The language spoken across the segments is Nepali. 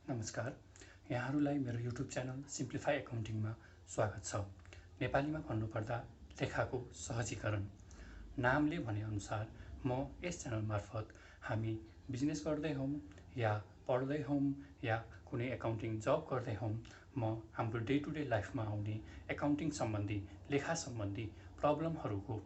नमस्कार, यहाँहरूलाई मेरो युट्युब च्यानल सिम्प्लिफाई एकाउन्टिङमा स्वागत छ। नेपालीमा भन्नुपर्दा लेखाको सहजीकरण। नामले भने अनुसार म यस च्यानल मार्फत हामी बिजनेस गर्दै हौँ या पढ्दै हौँ या कुनै एकाउन्टिङ जब गर्दै हौँ, म हाम्रो डे टु डे लाइफमा आउने एकाउन्टिङ सम्बन्धी लेखा सम्बन्धी प्रब्लमहरूको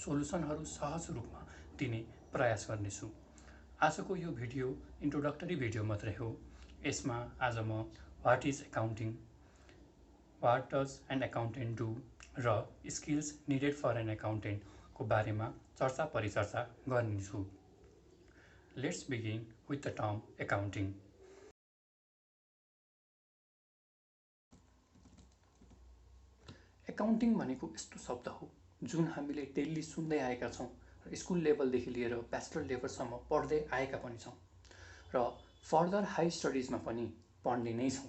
सोलुसनहरू सहज रूपमा दिने प्रयास गर्नेछु। आजको यो भिडियो इन्ट्रोडक्टरी भिडियो मात्रै हो। यसमा आज म what is accounting, what does an accountant do र स्किल्स निडेड फर एन एकाउन्टेन्टको बारेमा चर्चा परिचर्चा गर्नेछु। Let's begin with the term accounting. Accounting भनेको यस्तो शब्द हो जुन हामीले डेली सुन्दै आएका छौँ र स्कुल लेभलदेखि लिएर ब्याचलर लेभलसम्म पढ्दै आएका पनि छौँ र फर्दर हाई स्टडिजमा पनि पढ्ने नै छौँ।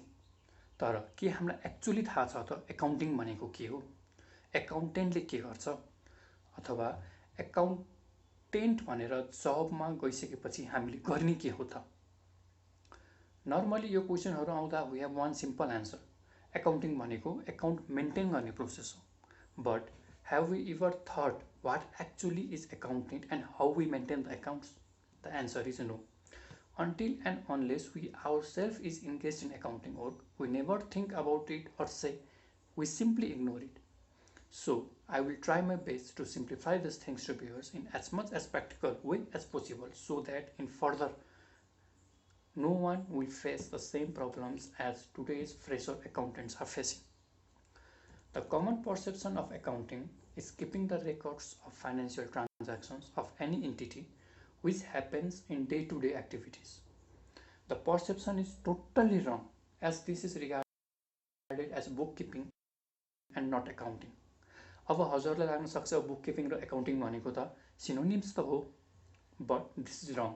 तर के हामीलाई एक्चुअली थाहा छ त एकाउन्टिङ भनेको के हो, एकाउन्टेन्टले के गर्छ, अथवा एकाउन्टेन्ट भनेर जबमा गइसकेपछि हामीले गर्ने के हो त? नर्मली यो क्वेसनहरू आउँदा we have one simple answer, accounting भनेको एकाउन्ट मेन्टेन गर्ने प्रोसेस हो। But have we ever thought what actually is accounting and how we maintain the accounts? The answer is no. Until and unless we ourselves is engaged in accounting work, we never think about it or say, we simply ignore it. So I will try my best to simplify these things to viewers in as much as practical way as possible so that in further no one will face the same problems as today's fresher accountants are facing. The common perception of accounting is keeping the records of financial transactions of any entity which happens in day-to-day activities. The perception is totally wrong as this is regarded as bookkeeping and not accounting. अब हजुरलाई लाग्न सक्छ बुककिपिङ र एकाउन्टिङ भनेको त सिनोनिम्स त हो, but this is wrong.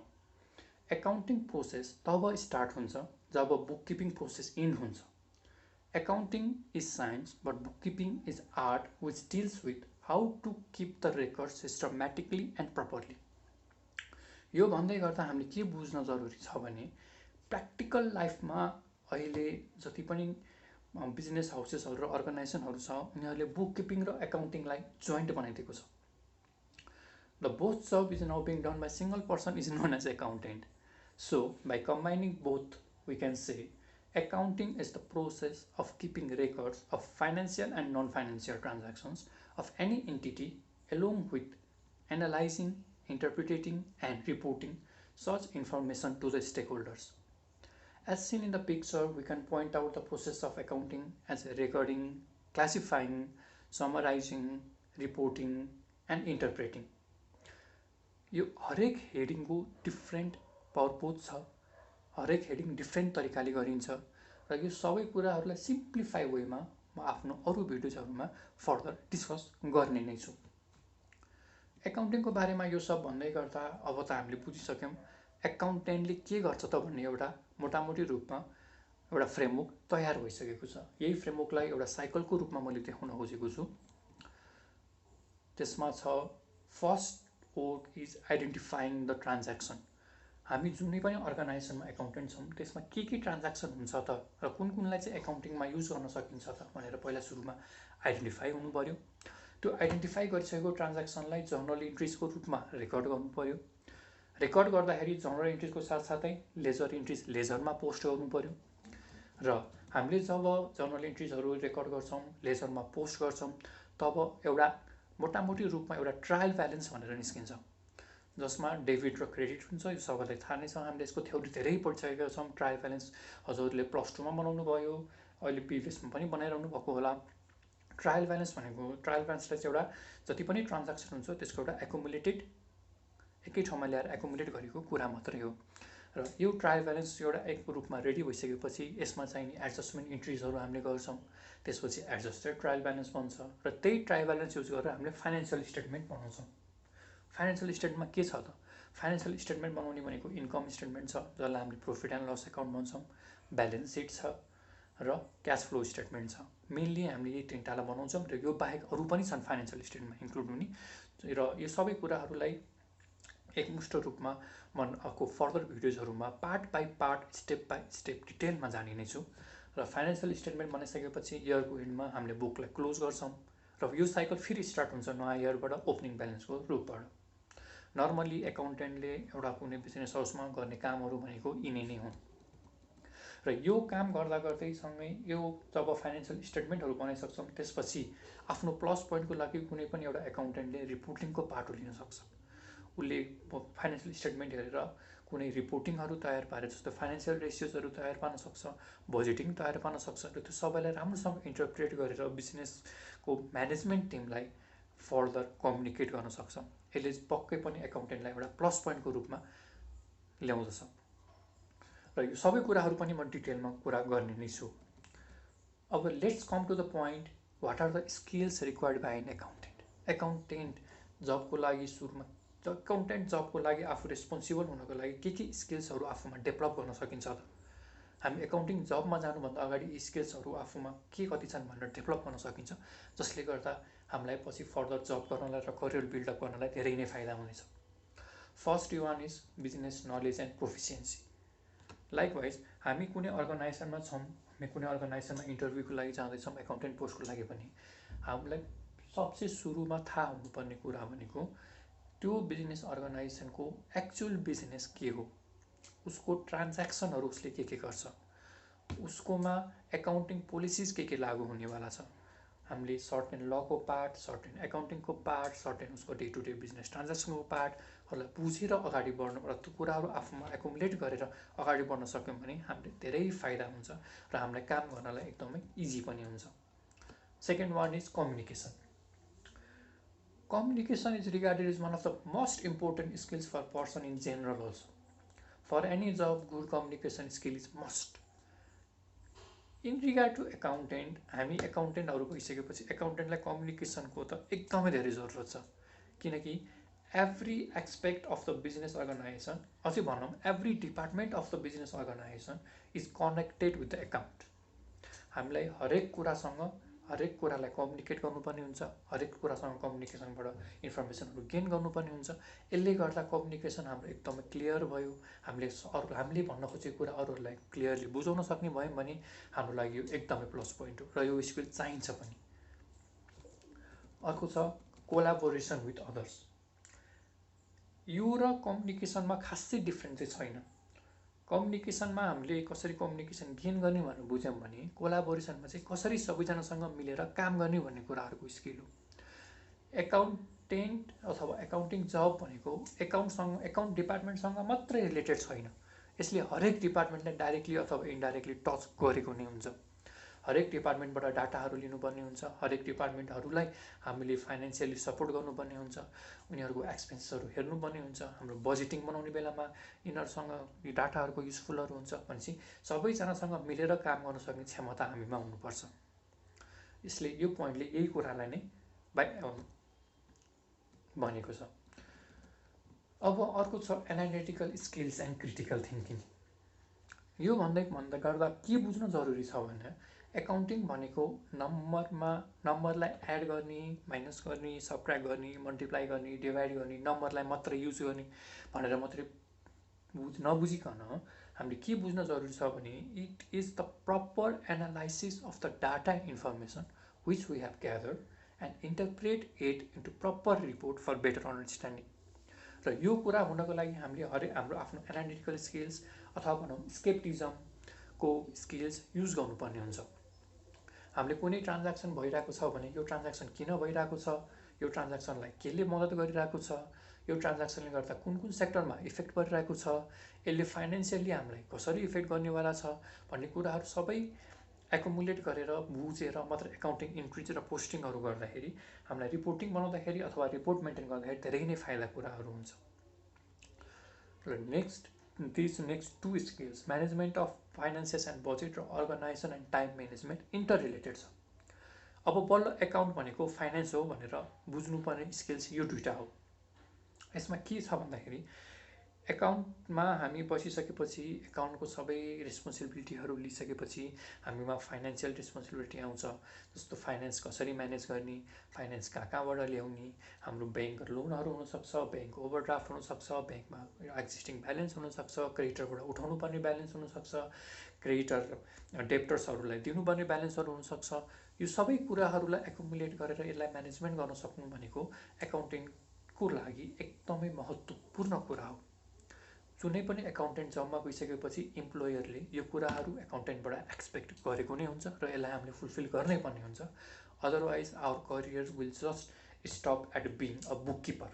Accounting process तब स्टार्ट हुन्छ जब बुककिपिङ प्रोसेस इन्ड हुन्छ। Accounting is science, but bookkeeping is art which deals with how to keep the records systematically and properly. यो भन्दै गर्दा हामीले के बुझ्न जरुरी छ भने प्र्याक्टिकल लाइफमा अहिले जति पनि बिजनेस हाउसेसहरू र अर्गनाइजेसनहरू छ उनीहरूले बुककिपिङ र एकाउन्टिङलाई जोइन्ट बनाइदिएको छ। The both job is now being done by single person is known as accountant. So by combining both, we can say accounting is the process of keeping records of financial and non-financial transactions of any entity along with analyzing, interpreting and reporting such information to the stakeholders. As seen in the picture, we can point out the process of accounting as recording, classifying, summarizing, reporting and interpreting. यो हरेक हेडिङको डिफ्रेन्ट पर्पज छ, हरेक हेडिङ डिफ्रेन्ट तरिकाले गरिन्छ र यो सबै कुराहरूलाई सिम्प्लिफाई वेमा म आफ्नो अरू भिडियोजहरूमा फर्दर डिस्कस गर्ने नै छु। एकाउन्टिङको बारेमा यो सब भन्दै गर्दा अब त हामीले बुझिसक्यौँ एकाउन्टेन्टले के गर्छ त भन्ने एउटा मोटामोटी रूपमा एउटा फ्रेमवर्क तयार भइसकेको छ। यही फ्रेमवर्कलाई एउटा साइकलको रूपमा मैले देखाउन खोजेको छु। त्यसमा छ first work is identifying the transaction. हामी जुनै पनि अर्गनाइजेसनमा एकाउन्टेन्ट छौँ त्यसमा के ट्रान्ज्याक्सन हुन्छ त र कुन कुनलाई चाहिँ एकाउन्टिङमा युज गर्न सकिन्छ त भनेर पहिला सुरुमा आइडेन्टिफाई हुनु पर्यो। त्यो आइडेन्टिफाई गरिसकेको ट्रान्ज्याक्सनलाई जर्नल इन्ट्रिजको रूपमा रेकर्ड गर्नु पर्यो। रेकर्ड गर्दाखेरि जर्नल इन्ट्रिजको साथसाथै लेजर इन्ट्रिज लेजरमा पोस्ट गर्नु पर्यो र हामीले जब जर्नल इन्ट्रिजहरू रेकर्ड गर्छौँ, लेजरमा पोस्ट गर्छौँ, तब एउटा मोटामोटी रूपमा एउटा ट्रायल ब्यालेन्स भनेर निस्किन्छ जसमा डेबिट र क्रेडिट हुन्छ। यो सबैलाई थाहा नै छ, हामीले यसको थ्योरी धेरै पढिसकेका छौँ। ट्रायल ब्यालेन्स हजुरले प्लस 2मा बनाउनु भयो, अहिले प्रिभियसमा पनि बनाइरहनु भएको होला। ट्रायल ब्यालेन्स भनेको ट्रायल ब्यालेन्सलाई चाहिँ एउटा जति पनि ट्रान्ज्याक्सन हुन्छ त्यसको एउटा एकुमुलेटेड एकै ठाउँमा ल्याएर एकुमुलेट गरेको कुरा मात्रै हो। र यो ट्रायल ब्यालेन्स एउटा एक रूपमा रेडी भइसकेपछि यसमा चाहिने एडजस्टमेन्ट इन्ट्रिजहरू हामीले गर्छौँ। त्यसपछि एडजस्टेड ट्रायल ब्यालेन्स बन्छ र त्यही ट्रायल ब्यालेन्स युज गरेर हामीले फाइनेन्सियल स्टेटमेन्ट बनाउँछौँ। फाइनेन्सियल स्टेटमेन्टमा के छ त? फाइनेन्सियल स्टेटमेन्ट बनाउने भनेको इन्कम स्टेटमेन्ट छ जसलाई हामीले प्रॉफिट एन्ड लस अकाउन्ट भन्छौँ, ब्यालेन्स सिट छ र क्याश फ्लो स्टेटमेन्ट छ। मेनली हामीले यही तीनटालाई बनाउँछौँ र यो बाहेक अरू पनि छन् फाइनेन्सियल स्टेटमेन्टमा इन्क्लुड हुने र यो सबै कुराहरूलाई एकमुष्ट रूपमा म अर्को फर्दर भिडियोजहरूमा part by part step by step डिटेलमा जानिने छु। र फाइनेन्सियल स्टेटमेन्ट बनाइसकेपछि इयरको एन्डमा हामीले बुकलाई क्लोज गर्छौँ र यो साइकल फेरि स्टार्ट हुन्छ नयाँ इयरबाट ओपनिङ ब्यालेन्सको रूपबाट। नर्मली एकाउन्टेन्टले एउटा कुनै बिजनेस हाउसमा गर्ने कामहरू भनेको यिनै नै हुन्। र यो काम गर्दा गर्दै सँगै यो जब फाइनेन्सियल स्टेटमेन्टहरू बनाइसक्छौँ त्यसपछि आफ्नो प्लस पोइन्टको लागि कुनै पनि एउटा एकाउन्टेन्टले रिपोर्टिङको पाटो लिन सक्छ। उसले फाइनेन्सियल स्टेटमेन्ट हेरेर कुनै रिपोर्टिङहरू तयार पारे जस्तो फाइनेन्सियल रेसियोजहरू तयार पार्न सक्छ, बजेटिङ तयार पार्न सक्छ र त्यो सबैलाई राम्रोसँग इन्टरप्रेट गरेर बिजनेसको म्यानेजमेन्ट टिमलाई फर्दर कम्युनिकेट गर्न सक्छ। यसले पक्कै पनि एकाउन्टेन्टलाई एउटा प्लस पोइन्टको रूपमा ल्याउँदछ। र यो सबै कुराहरू पनि म डिटेलमा कुरा गर्ने नै छु। अब let's come to the point, what are the skills required by an accountant. Accountant जबको लागि सुरुमा एकाउन्टेन्ट जबको लागि आफू रेस्पोन्सिबल हुनको लागि के स्किल्सहरू आफूमा डेभलप गर्न सकिन्छ त? हामी एकाउन्टिङ जबमा जानुभन्दा अगाडि यी स्किल्सहरू आफूमा के कति छन् भनेर डेभलप गर्न सकिन्छ, जसले गर्दा हामीलाई पछि फर्दर जब गर्नलाई र करियर बिल्डअप गर्नलाई धेरै नै फाइदा हुनेछ। First one is business knowledge and proficiency. Likewise हामी कुनै अर्गनाइजेसनमा छौँ, हामी कुनै अर्गनाइजेसनमा इन्टरभ्यूको लागि जाँदैछौँ एकाउन्टेन्ट पोस्टको लागि पनि, हामीलाई सबसे सुरुमा थाहा हुनुपर्ने कुरा भनेको त्यो बिजनेस अर्गनाइजेसनको एक्चुअल बिजनेस के हो, उसको ट्रान्ज्याक्सनहरू उसले के गर्छ, उसकोमा एकाउन्टिङ पोलिसिज के लागू हुनेवाला छ। हामीले सर्टेन लको पार्ट, सर्टेन एकाउन्टिङको पार्ट, सर्टेन उसको डे टु डे बिजनेस ट्रान्ज्याक्सनको पार्टहरूलाई बुझेर अगाडि बढ्नु र त्यो कुराहरू आफूमा एकुमुलेट गरेर अगाडि बढ्न सक्यौँ भने हामीले धेरै फाइदा हुन्छ र हामीलाई काम गर्नलाई एकदमै इजी पनि हुन्छ। Second one is communication. Communication is regarded is one of the most important skills for person in general also. For any job good communication skill is must. In regard to accountant, हामी एकाउन्टेन्टहरू भइसकेपछि एकाउन्टेन्टलाई कम्युनिकेसनको त एकदमै धेरै जरुरत छ, किनकि every aspect of the business organisation, अझै भनौँ every department of the business organisation is connected with the account. हामीलाई हरेक कुरालाई कम्युनिकेट गर्नुपर्ने हुन्छ, हरेक कुरासँग कम्युनिकेसनबाट इन्फर्मेसनहरू गेन गर्नुपर्ने हुन्छ। यसले गर्दा कम्युनिकेसन हाम्रो एकदमै क्लियर भयो, हामीले भन्न खोजेको कुरा अरूहरूलाई क्लियरली बुझाउन सक्ने भयौँ भने हाम्रो लागि यो एकदमै प्लस पोइन्ट हो र यो स्किल चाहिन्छ पनि। अर्को छ कोलाबोरेसन विथ अदर्स। यो र कम्युनिकेसनमा खासै डिफ्रेन्स चाहिँ छैन। कम्युनिकेसनमा हामीले कसरी कम्युनिकेसन गेन गर्ने भनेर बुझ्यौँ भने कोलाबोरेसनमा चाहिँ कसरी सबैजनासँग मिलेर काम गर्ने भन्ने कुराहरूको स्किल हो। एकाउन्टेन्ट अथवा एकाउन्टिङ जब भनेको एकाउन्ट डिपार्टमेन्टसँग मात्रै रिलेटेड छैन, यसले हरेक डिपार्टमेन्टलाई डाइरेक्टली अथवा इन्डाइरेक्टली टच गरेको नै हुन्छ। हरेक डिपार्टमेन्टबाट डाटाहरू लिनुपर्ने हुन्छ, हरेक डिपार्टमेन्टहरूलाई हामीले फाइनेन्सियली सपोर्ट गर्नुपर्ने हुन्छ, उनीहरूको एक्सपेन्सेसहरू हेर्नुपर्ने हुन्छ, हाम्रो बजेटिङ बनाउने बेलामा यिनीहरूसँग यी डाटाहरूको युजफुलहरू हुन्छ भनेपछि सबैजनासँग मिलेर काम गर्न सक्ने क्षमता हामीमा हुनुपर्छ। यसले यो पोइन्टले यही कुरालाई नै भनेको छ। अब अर्को छ analytical skills and critical thinking. यो भन्दा गर्दा के बुझ्न जरुरी छ भने एकाउन्टिङ भनेको नम्बरलाई एड गर्ने, माइनस गर्ने, सबट्र्याक्ट गर्ने, मल्टिप्लाई गर्ने, डिभाइड गर्ने, नम्बरलाई मात्रै युज गर्ने भनेर मात्रै नबुझिकन हामीले के बुझ्न जरुरी छ भने it is the proper analysis of the data information which we have gathered and interpret it into proper report for better understanding. र यो कुरा हुनको लागि हामीले हाम्रो आफ्नो एनालिटिकल स्किल्स अथवा भनौँ स्केप्टिजमको स्किल्स युज गर्नुपर्ने हुन्छ। हामीले कुनै ट्रान्ज्याक्सन भइरहेको छ भने यो ट्रान्ज्याक्सन किन भइरहेको छ, यो ट्रान्ज्याक्सनलाई केले मद्दत गरिरहेको छ, यो ट्रान्ज्याक्सनले गर्दा कुन कुन सेक्टरमा इफेक्ट परिरहेको छ, यसले फाइनेन्सियली हामीलाई कसरी इफेक्ट गर्नेवाला छ भन्ने कुराहरू सबै एकुमुलेट गरेर बुझेर मात्र एकाउन्टिङ इन्ट्रिज र पोस्टिङहरू गर्दाखेरि हामीलाई रिपोर्टिङ बनाउँदाखेरि अथवा रिपोर्ट मेन्टेन गर्दाखेरि धेरै नै फाइदा कुराहरू हुन्छ। र next two skills management of finances and budget र organisation and time management inter related छ। अब बल्ल एकाउन्ट भनेको फाइनेन्स हो भनेर बुझ्नुपर्ने स्किल्स यो दुईवटा हो। यसमा के छ भन्दाखेरि एकाउन्टमा हामी बसिसकेपछि एकाउन्टको सबै रेस्पोन्सिबिलिटीहरू लिइसकेपछि हामीमा फाइनेन्सियल रेस्पोन्सिबिलिटी आउँछ। जस्तो फाइनेन्स कसरी म्यानेज गर्ने, फाइनेन्स कहाँबाट ल्याउने, हाम्रो ब्याङ्क लोनहरू हुनसक्छ, ब्याङ्क ओभरड्राफ्ट हुनसक्छ, ब्याङ्कमा एक्जिस्टिङ ब्यालेन्स हुनसक्छ, क्रेडिटरबाट उठाउनु पर्ने ब्यालेन्स हुनसक्छ, क्रेडिटर डेप्टर्सहरूलाई दिनुपर्ने ब्यालेन्सहरू हुनसक्छ। यो सबै कुराहरूलाई एकुमुलेट गरेर यसलाई म्यानेजमेन्ट गर्न सक्नु भनेको एकाउन्टिङको लागि एकदमै महत्त्वपूर्ण कुरा हो। जुनै पनि एकाउन्टेन्ट जबमा गइसकेपछि इम्प्लोयरले यो कुराहरू एकाउन्टेन्टबाट एक्सपेक्ट गरेको नै हुन्छ र यसलाई हामीले फुलफिल गर्नै पर्ने हुन्छ। Otherwise our career will just stop at being a book keeper,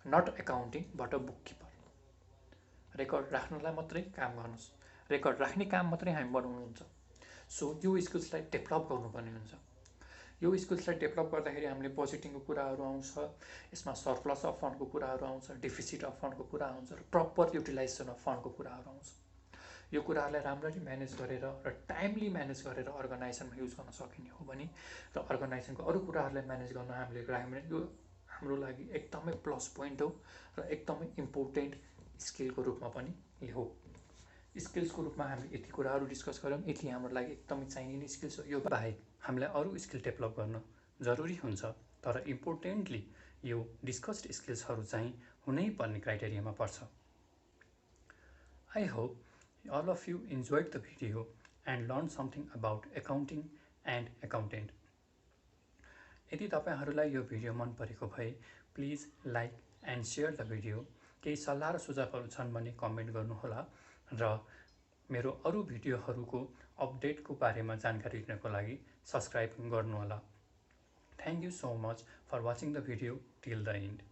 not accounting but a book keeper. Record राख्नलाई मात्रै काम गर्नुहोस्, रेकर्ड राख्ने काम मात्रै हामी बनाउनुहुन्छ। सो यो स्किल्सलाई डेभलप गर्नुपर्ने हुन्छ। यो स्किल्सलाई डेभलप गर्दाखेरि हामीले बजेटिङको कुराहरू आउँछ, यसमा सर्प्लस अफ फन्डको कुराहरू आउँछ, डेफिसिट अफ फन्डको कुरा आउँछ र प्रपर युटिलाइजेसन अफ फन्डको कुराहरू आउँछ। यो कुराहरूलाई राम्ररी म्यानेज गरेर र टाइमली म्यानेज गरेर अर्गनाइजेसनमा युज गर्न सकिने हो भने र अर्गनाइजेसनको अरू कुराहरूलाई म्यानेज गर्न हामीले राख्यो भने यो हाम्रो लागि एकदमै प्लस पोइन्ट हो र एकदमै इम्पोर्टेन्ट स्किलको रूपमा पनि हो। स्किल्सको रूपमा हामीले यति कुराहरू डिस्कस गऱ्यौँ, यति हाम्रो लागि एकदमै चाहिने स्किल्स हो। यो बाहेक हामीलाई अरू स्किल डेभलप गर्न जरुरी हुन्छ, तर इम्पोर्टेन्टली यो डिस्कस्ड स्किल्सहरू चाहिँ हुनै पर्ने क्राइटेरियामा पर्छ। I hope all of you enjoyed the video and learned something about accounting and accountant. यदि तपाईहरुलाई यो भिडियो मन परेको भए please like and share the video. केही सल्लाह र सुझावहरू छन् भने कमेन्ट गर्नुहोला र मेरो अरू भिडियोहरूको अपडेटको बारेमा जानकारी लिनको लागि सब्स्क्राइब गर्नुहोला। Thank you so much for watching the video till the end.